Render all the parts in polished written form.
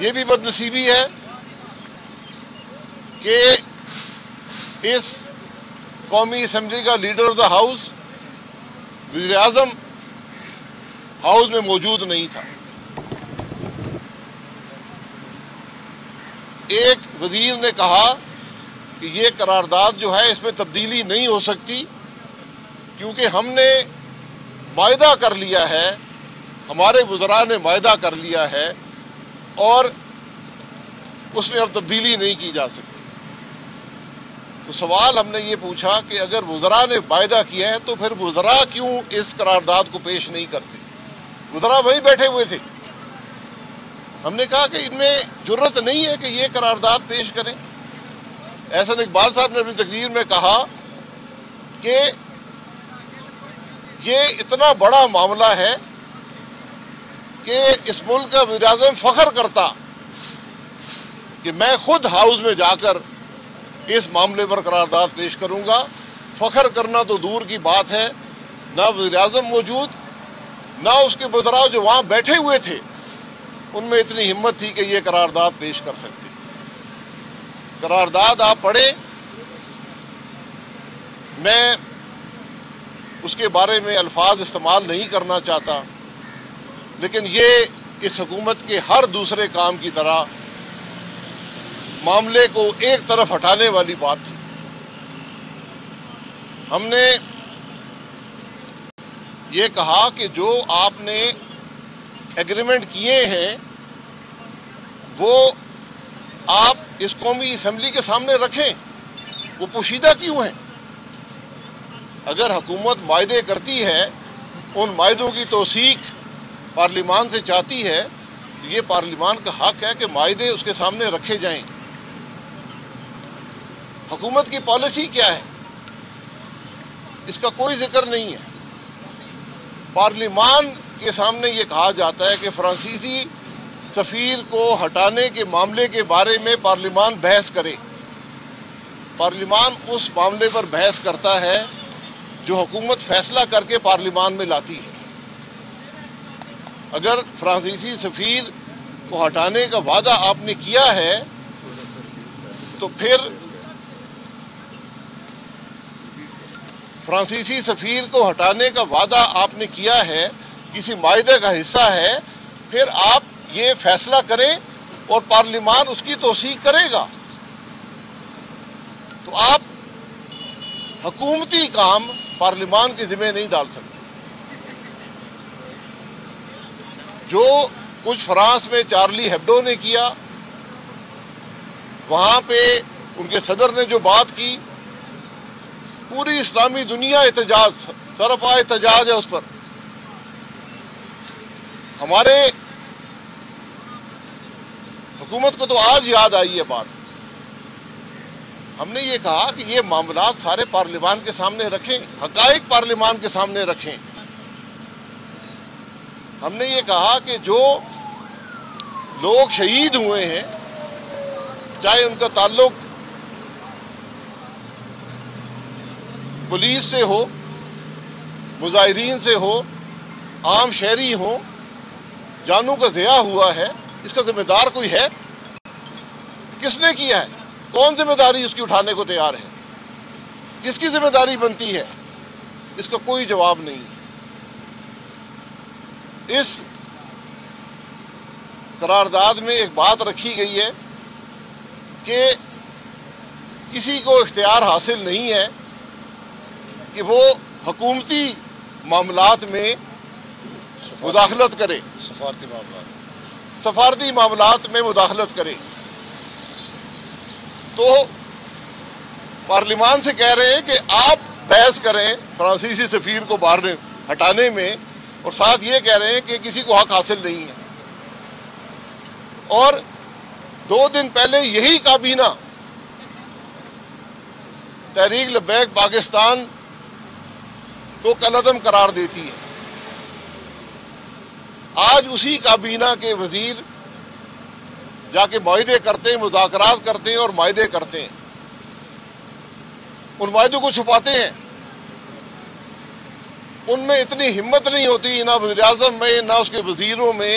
یہ بھی بدنصیبی ہے کہ اس قومی اسمبلی کا لیڈر آف دا ہاؤس وزیر اعظم ہاؤس میں موجود نہیں تھا. ایک وزیر نے کہا کہ یہ قرارداد جو ہے اس میں تبدیلی نہیں ہو سکتی کیونکہ ہم نے معاہدہ کر لیا ہے, ہمارے وزراء نے معاہدہ کر لیا ہے اور اس میں اب تبدیلی نہیں کی جا سکتی. تو سوال ہم نے یہ پوچھا کہ اگر وزراء نے معاہدہ کیا ہے تو پھر وزراء کیوں اس قرارداد کو پیش نہیں کرتے؟ وزراء وہیں بیٹھے ہوئے تھے. ہم نے کہا کہ ان میں جرت نہیں ہے کہ یہ قرارداد پیش کریں. احسن اقبال صاحب نے اپنی تقریر میں کہا کہ یہ اتنا بڑا معاملہ ہے کہ اس ملک کا وزیر اعظم فخر کرتا کہ میں خود ہاؤس میں جا کر اس معاملے پر قرارداد پیش کروں گا. فخر کرنا تو دور کی بات ہے, نہ وزیر اعظم موجود نہ اس کے وزراء جو وہاں بیٹھے ہوئے تھے ان میں اتنی ہمت تھی کہ یہ قرارداد پیش کر سکتے. قرارداد آپ پڑھیں, میں اس کے بارے میں الفاظ استعمال نہیں کرنا چاہتا, لیکن یہ اس حکومت کے ہر دوسرے کام کی طرح معاملے کو ایک طرف ہٹانے والی بات تھی. ہم نے یہ کہا کہ جو آپ نے ایگریمنٹ کیے ہیں وہ آپ اس قومی اسمبلی کے سامنے رکھیں, وہ پوشیدہ کیوں ہیں؟ اگر حکومت معاہدے کرتی ہے, ان معاہدوں کی توثیق پارلیمان سے چاہتی ہے تو یہ پارلیمان کا حق ہے کہ معاہدے اس کے سامنے رکھے جائیں. حکومت کی پالیسی کیا ہے اس کا کوئی ذکر نہیں ہے. پارلیمان کے سامنے یہ کہا جاتا ہے کہ فرانسیسی سفیر کو ہٹانے کے معاملے کے بارے میں پارلیمان بحث کرے. پارلیمان اس معاملے پر بحث کرتا ہے جو حکومت فیصلہ کر کے پارلیمان میں لاتی ہے. اگر فرانسیسی سفیر کو ہٹانے کا وعدہ آپ نے کیا ہے تو پھر فرانسیسی سفیر کو ہٹانے کا وعدہ آپ نے کیا ہے, کسی معاہدے کا حصہ ہے, پھر آپ یہ فیصلہ کریں اور پارلیمان اس کی توثیق کرے گا. تو آپ حکومتی کام پارلیمان کے ذمہ نہیں ڈال سکتے. جو کچھ فرانس میں چارلی ہیبڈو نے کیا, وہاں پہ ان کے صدر نے جو بات کی, پوری اسلامی دنیا احتجاج, سرپا احتجاج ہے اس پر. ہمارے حکومت کو تو آج یاد آئی ہے بات. ہم نے یہ کہا کہ یہ معاملات سارے پارلیمان کے سامنے رکھیں, حقائق پارلیمان کے سامنے رکھیں. ہم نے یہ کہا کہ جو لوگ شہید ہوئے ہیں, چاہے ان کا تعلق پولیس سے ہو, مظاہرین سے ہو, عام شہری ہوں, جانوں کا ضیاع ہوا ہے, اس کا ذمہ دار کوئی ہے؟ کس نے کیا ہے؟ کون ذمہ داری اس کی اٹھانے کو تیار ہے؟ کس کی ذمہ داری بنتی ہے؟ اس کا کوئی جواب نہیں. اس قرارداد میں ایک بات رکھی گئی ہے کہ کسی کو اختیار حاصل نہیں ہے کہ وہ حکومتی معاملات میں مداخلت کرے, سفارتی معاملات میں مداخلت کرے. تو پارلیمان سے کہہ رہے ہیں کہ آپ بحث کریں فرانسیسی سفیر کو باہر ہٹانے میں, اور ساتھ یہ کہہ رہے ہیں کہ کسی کو حق حاصل نہیں ہے. اور 2 دن پہلے یہی کابینہ تحریک لبیک پاکستان کو کالعدم قرار دیتی ہے. آج اسی کابینہ کے وزیر جا کے معاہدے کرتے ہیں, مذاکرات کرتے ہیں اور معاہدے کرتے ہیں. ان معاہدوں کو چھپاتے ہیں. ان میں اتنی ہمت نہیں ہوتی نہ وزیر اعظم میں نہ اس کے وزیروں میں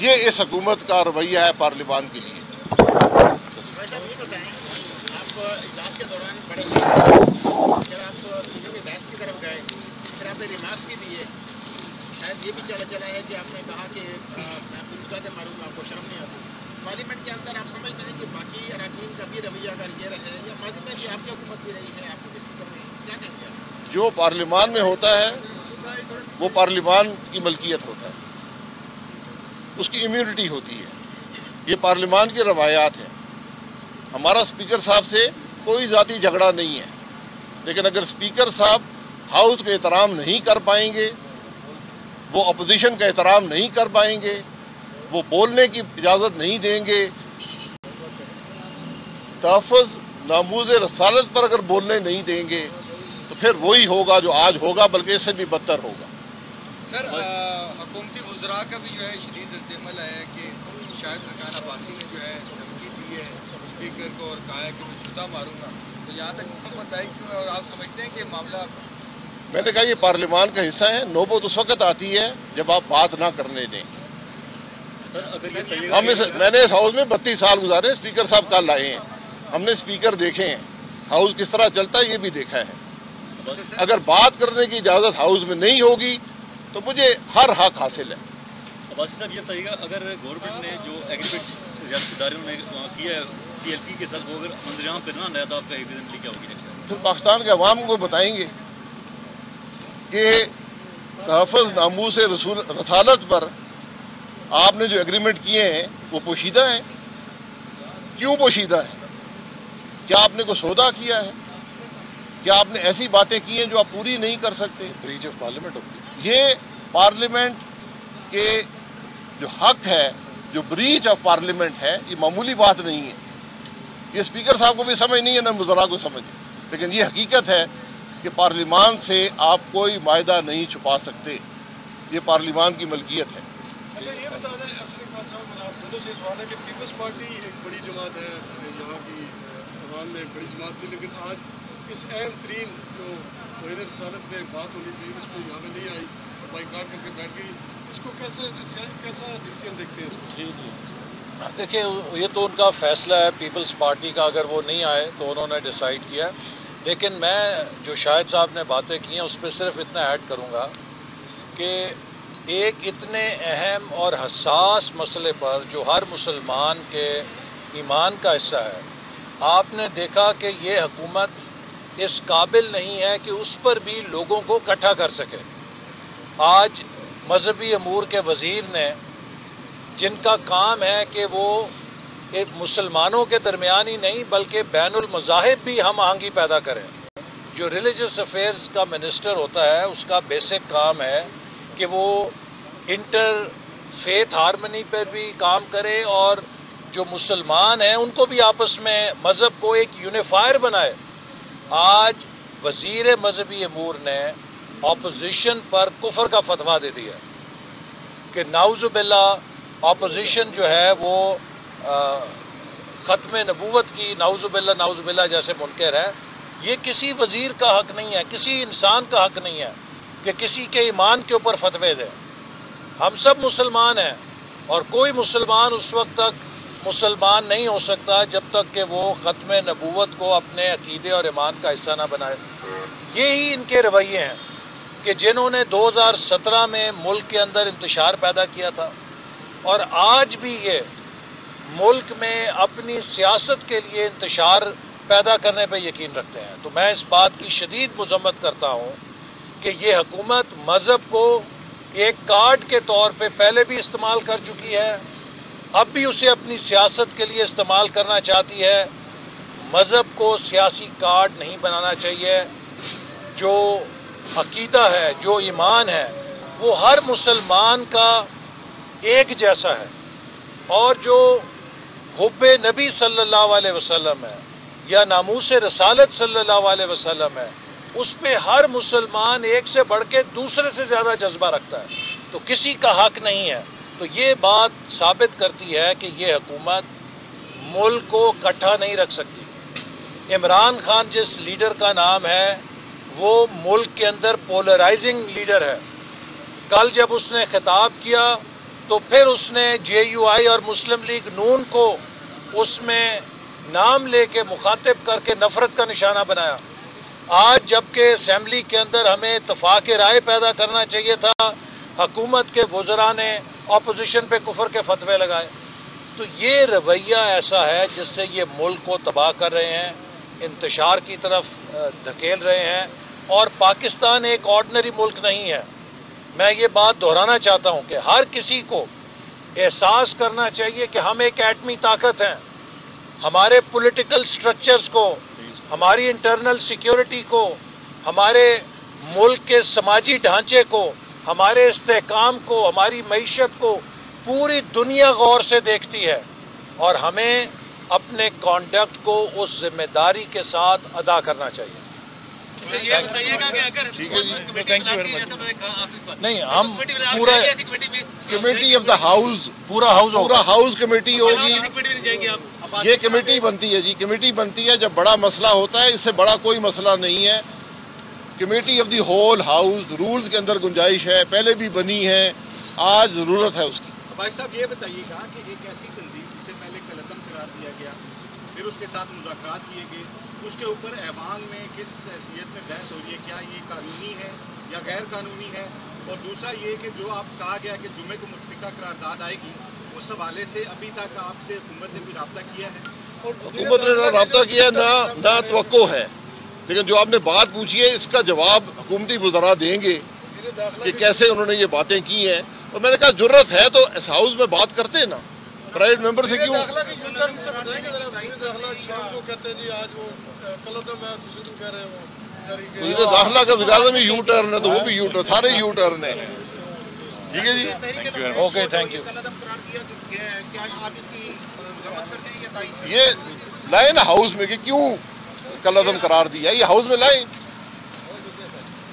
یہ اس حکومت کا رویہ ہے پارلیمان کے لیے۔ یہ بتائیں آپ اجلاس کے دوران بڑے پھر آپ اسپیکر کی بحث کی طرف گئے، پھر آپ نے ریمارکس بھی دیے، شاید یہ بھی چلا ہے کہ آپ نے کہا کہ میں پوچھتا کہ ماروں گا، آپ کو شرم نہیں آتی۔ پارلیمنٹ کے اندر آپ سمجھتے ہیں کہ باقی اراکین کا بھی رویہ اگر یہ رہے یا ماضی میں بھی آپ کی حکومت بھی رہی ہے، آپ کو بھی اسپیکر میں کیا کہیں گے؟ جو پارلیمان میں ہوتا ہے وہ پارلیمان کی ملکیت ہوتا ہے، اس کی امیونٹی ہوتی ہے، یہ پارلیمان کی روایات ہیں۔ ہمارا اسپیکر صاحب سے کوئی ذاتی جھگڑا نہیں ہے، لیکن اگر اسپیکر صاحب ہاؤس کا احترام نہیں کر پائیں گے، وہ اپوزیشن کا احترام نہیں کر پائیں گے، وہ بولنے کی اجازت نہیں دیں گے، تحفظ ناموز رسالت پر اگر بولنے نہیں دیں گے تو پھر وہی ہوگا جو آج ہوگا، بلکہ اس سے بھی بدتر ہوگا۔ سر حکومتی وزراء کا بھی جو ہے شدید رد عمل ہے کہ شاہد خاقان عباسی نے جو ہے دھمکی دی ہے اسپیکر کو اور کہا ہے کہ میں جوتا ماروں گا، تو یہاں تک بتائی کیوں ہے اور آپ سمجھتے ہیں کہ معاملہ؟ میں نے کہا یہ پارلیمان کا حصہ ہے، نوبت اس وقت آتی ہے جب آپ بات نہ کرنے دیں۔ میں نے اس ہاؤس میں 32 سال گزارے، اسپیکر صاحب کل آئے ہیں، ہم نے اسپیکر دیکھے ہیں، ہاؤس کس طرح چلتا ہے یہ بھی دیکھا ہے۔ اگر بات کرنے کی اجازت ہاؤس میں نہیں ہوگی تو مجھے ہر حق حاصل ہے۔ عباسی صاحب یہ بتائیے گا، اگر گورنمنٹ نے جو ایگریمنٹ ریاستی اداروں نے کیا ہے ٹی ایل پی کے ساتھ، وہ اگر منظر پہ نہ لایا تو آپ کا ایگریمنٹ کیا ہوگی نیکسٹ ٹائم؟ پھر پاکستان کے عوام کو بتائیں گے کہ تحفظ ناموس رسالت پر آپ نے جو ایگریمنٹ کیے ہیں وہ پوشیدہ ہیں۔ کیوں پوشیدہ ہیں؟ کیا آپ نے کوئی سودا کیا ہے؟ کیا آپ نے ایسی باتیں کی ہیں جو آپ پوری نہیں کر سکتے؟ بریچ آف پارلیمنٹ یہ پارلیمنٹ کے جو حق ہے، جو بریچ آف پارلیمنٹ ہے، یہ معمولی بات نہیں ہے۔ یہ اسپیکر صاحب کو بھی سمجھ نہیں ہے، نہ وزراء کو سمجھ، لیکن یہ حقیقت ہے کہ پارلیمان سے آپ کوئی معاہدہ نہیں چھپا سکتے، یہ پارلیمان کی ملکیت ہے۔ اچھا یہ بتا دیں اسد اقبال صاحب، آپ دونوں سے سوال ہے کہ پیپلز پارٹی ایک بڑی جماعت ہے یہاں کی عوام میں، ایک بڑی جماعت تھی، لیکن آج اس اہم ترین جو توہین رسالت میں بات ہونی تھی اس کو یہاں میں نہیں آئی، بائیکاٹ کر کے بیٹھ گئی، اس کو کیسا ڈیسیژن دیکھتے ہیں اس کو؟ دیکھیں یہ تو ان کا فیصلہ ہے پیپلز پارٹی کا، اگر وہ نہیں آئے تو انہوں نے ڈیسائیڈ کیا، لیکن میں جو شاہد صاحب نے باتیں کی ہیں اس پہ صرف اتنا ایڈ کروں گا کہ ایک اتنے اہم اور حساس مسئلے پر جو ہر مسلمان کے ایمان کا حصہ ہے، آپ نے دیکھا کہ یہ حکومت اس قابل نہیں ہے کہ اس پر بھی لوگوں کو اکٹھا کر سکے۔ آج مذہبی امور کے وزیر نے، جن کا کام ہے کہ وہ ایک مسلمانوں کے درمیان ہی نہیں بلکہ بین المذاہب بھی ہم آہنگی پیدا کریں، جو ریلیجس افیئرز کا منسٹر ہوتا ہے اس کا بیسک کام ہے کہ وہ انٹر فیتھ ہارمنی پر بھی کام کرے اور جو مسلمان ہیں ان کو بھی آپس میں مذہب کو ایک یونیفائر بنائے۔ آج وزیر مذہبی امور نے اپوزیشن پر کفر کا فتویٰ دے دیا کہ نعوذ باللہ اپوزیشن جو ہے وہ ختم نبوت کی نعوذ باللہ جیسے منکر ہے۔ یہ کسی وزیر کا حق نہیں ہے، کسی انسان کا حق نہیں ہے کہ کسی کے ایمان کے اوپر فتوے دے۔ ہم سب مسلمان ہیں اور کوئی مسلمان اس وقت تک مسلمان نہیں ہو سکتا جب تک کہ وہ ختم نبوت کو اپنے عقیدے اور ایمان کا حصہ نہ بنائے۔ یہی ان کے رویے ہیں کہ جنہوں نے 2017 میں ملک کے اندر انتشار پیدا کیا تھا اور آج بھی یہ ملک میں اپنی سیاست کے لیے انتشار پیدا کرنے پہ یقین رکھتے ہیں۔ تو میں اس بات کی شدید مذمت کرتا ہوں کہ یہ حکومت مذہب کو ایک کارڈ کے طور پہ پہلے بھی استعمال کر چکی ہے، اب بھی اسے اپنی سیاست کے لیے استعمال کرنا چاہتی ہے۔ مذہب کو سیاسی کارڈ نہیں بنانا چاہیے۔ جو عقیدہ ہے، جو ایمان ہے، وہ ہر مسلمان کا ایک جیسا ہے، اور جو حب نبی صلی اللہ علیہ وسلم ہے یا ناموس رسالت صلی اللہ علیہ وسلم ہے، اس پہ ہر مسلمان ایک سے بڑھ کے دوسرے سے زیادہ جذبہ رکھتا ہے، تو کسی کا حق نہیں ہے۔ تو یہ بات ثابت کرتی ہے کہ یہ حکومت ملک کو اکٹھا نہیں رکھ سکتی۔ عمران خان جس لیڈر کا نام ہے وہ ملک کے اندر پولرائزنگ لیڈر ہے۔ کل جب اس نے خطاب کیا تو پھر اس نے JUI اور مسلم لیگ نون کو اس میں نام لے کے مخاطب کر کے نفرت کا نشانہ بنایا. آج جبکہ اسمبلی کے اندر ہمیں اتفاق رائے پیدا کرنا چاہیے تھا، حکومت کے وزراء نے اپوزیشن پہ کفر کے فتوے لگائے. تو یہ رویہ ایسا ہے جس سے یہ ملک کو تباہ کر رہے ہیں، انتشار کی طرف دھکیل رہے ہیں. اور پاکستان ایک آرڈنری ملک نہیں ہے. میں یہ بات دہرانا چاہتا ہوں کہ ہر کسی کو احساس کرنا چاہیے کہ ہم ایک ایٹمی طاقت ہیں. ہمارے پولیٹیکل سٹرکچرز کو، ہماری انٹرنل سیکیورٹی کو، ہمارے ملک کے سماجی ڈھانچے کو، ہمارے استحکام کو، ہماری معیشت کو پوری دنیا غور سے دیکھتی ہے، اور ہمیں اپنے کانڈکٹ کو اس ذمہ داری کے ساتھ ادا کرنا چاہیے. یہ بتائیے گا کہ اگر نہیں، ہم پورا کمیٹی آف دا ہاؤس، پورا ہاؤس کمیٹی ہوگی. جائیں گے آپ؟ یہ کمیٹی بنتی ہے جی، کمیٹی بنتی ہے جب بڑا مسئلہ ہوتا ہے. اس سے بڑا کوئی مسئلہ نہیں ہے. Committee of the whole house rules کے اندر گنجائش ہے، پہلے بھی بنی ہے، آج ضرورت ہے اس کی. بھائی صاحب یہ بتائیے گا کہ ایک ایسی تنظیم جسے پہلے کالعدم قرار دیا گیا، پھر اس کے ساتھ مذاکرات کیے گئے، اس کے اوپر ایوان میں کس حیثیت میں بحث ہو رہی ہے، کیا یہ قانونی ہے یا غیر قانونی ہے؟ اور دوسرا یہ کہ جو آپ کہا گیا کہ جمعے کو متفقہ قرارداد آئے گی، اس حوالے سے ابھی تک آپ سے حکومت نے کوئی رابطہ کیا ہے؟ حکومت نے نہ رابطہ کیا نہ توقع ہے. لیکن جو آپ نے بات پوچھی ہے اس کا جواب حکومتی وزراء دیں گے کہ کیسے انہوں نے یہ باتیں کی ہیں. اور میں نے کہا ضرورت ہے تو اس ہاؤس میں بات کرتے نا، پرائیویٹ ممبر سے کیوں. وزیر داخلہ کا وزیر اعظم یو ٹرن ہے تو وہ بھی یو ٹرن، سارے یو ٹرن ہیں. ٹھیک ہے جی، اوکے، تھینک یو. یہ لائیں نا ہاؤس میں کہ کیوں کل عدم قرار دیا، یہ ہاؤس میں لائیں.